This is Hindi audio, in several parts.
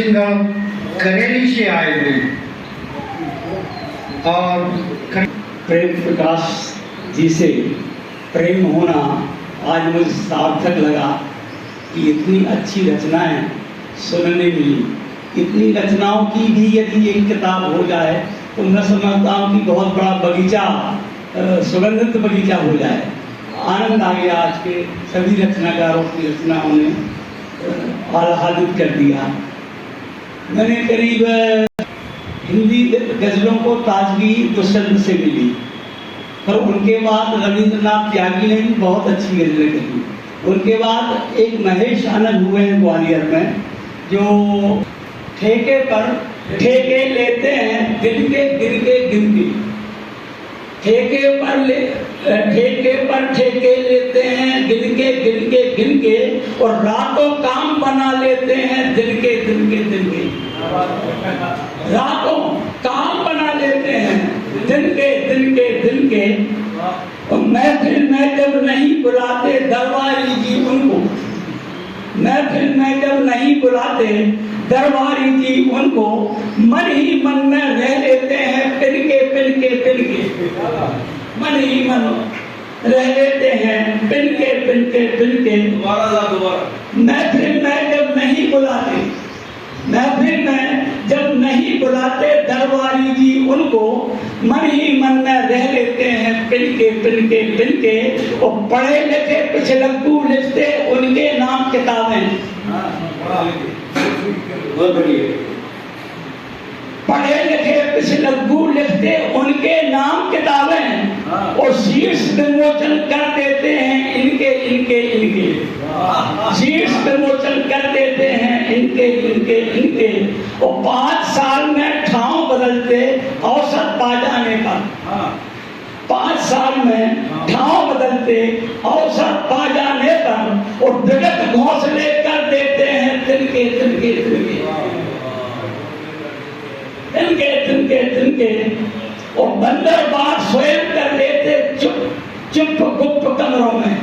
करेली से आए हुए और प्रेम प्रकाश जी से प्रेम होना आज मुझे सार्थक लगा कि इतनी अच्छी रचनाएं सुनने मिली। इतनी रचनाओं की भी यदि एक किताब हो जाए तो मैं समझता हूँ कि बहुत बड़ा बगीचा, सुगंधित बगीचा हो जाए। आनंद आ गया। आज के सभी रचनाकारों की रचनाओं ने आह्लादित कर दिया। मैंने करीब हिंदी गजलों को ताजगी दुष्यंत से मिली, पर उनके बाद रविंद्रनाथ त्यागी ने भी बहुत अच्छी गजलें कही। उनके बाद एक महेश आनंद हुए हैं ग्वालियर में, जो ठेके पर ठेके लेते हैं दिन के गिनती। ठेके पर ठेके लेते हैं दिन के और रातों काम बना लेते हैं दिन के रातों काम बना लेते हैं दिन के और महफिल में जब नहीं बुलाते दरबारी जी उनको, महफिल में जब नहीं बुलाते दरबारी जी उनको, मन ही मन में रह लेते हैं पिन के मन ही मन रह लेते हैं पिन के महफिल में जब नहीं बुलाते, महफिल में जब नहीं बुलाते दरबारी जी उनको, मन ही मन में रह लेते हैं पिन के और पढ़े लिखे पिछलग्गू लिखते उनके नाम किताबें। पढ़े लिखे पिछलग्गू लिखते उनके नाम किताबें और शीर्ष विमोचन कर देते हैं इनके शीर्ष विमोचन कर देते हैं इनके और 5 साल में ठाव बदलते औसत पा जाने पर, 5 साल में ठाव बदलते औसत पा जाने पर और विगत घोंसले कर देते हैं तिनके और बंदर बात स्वयं कर लेते चुप गुप्त कमरों में,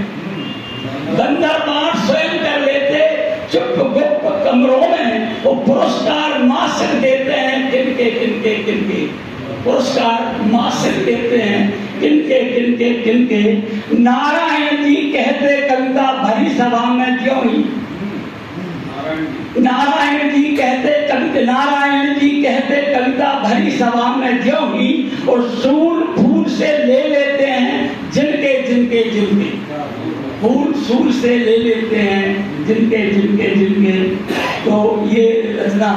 बंदर बात स्वयं कर लेते चुप गुप्त कमरों में और पुरस्कार मासिक देते हैं किनके पुरस्कार मासिक देते हैं किनके नारायण जी कहते कविता भरी सभा में क्यों ही, नारायण जी कहते कविता भरी सभा में क्यों ही और सूल फूल से ले लेते हैं जिनके फूल सूल से ले लेते हैं जिनके। तो ये रचना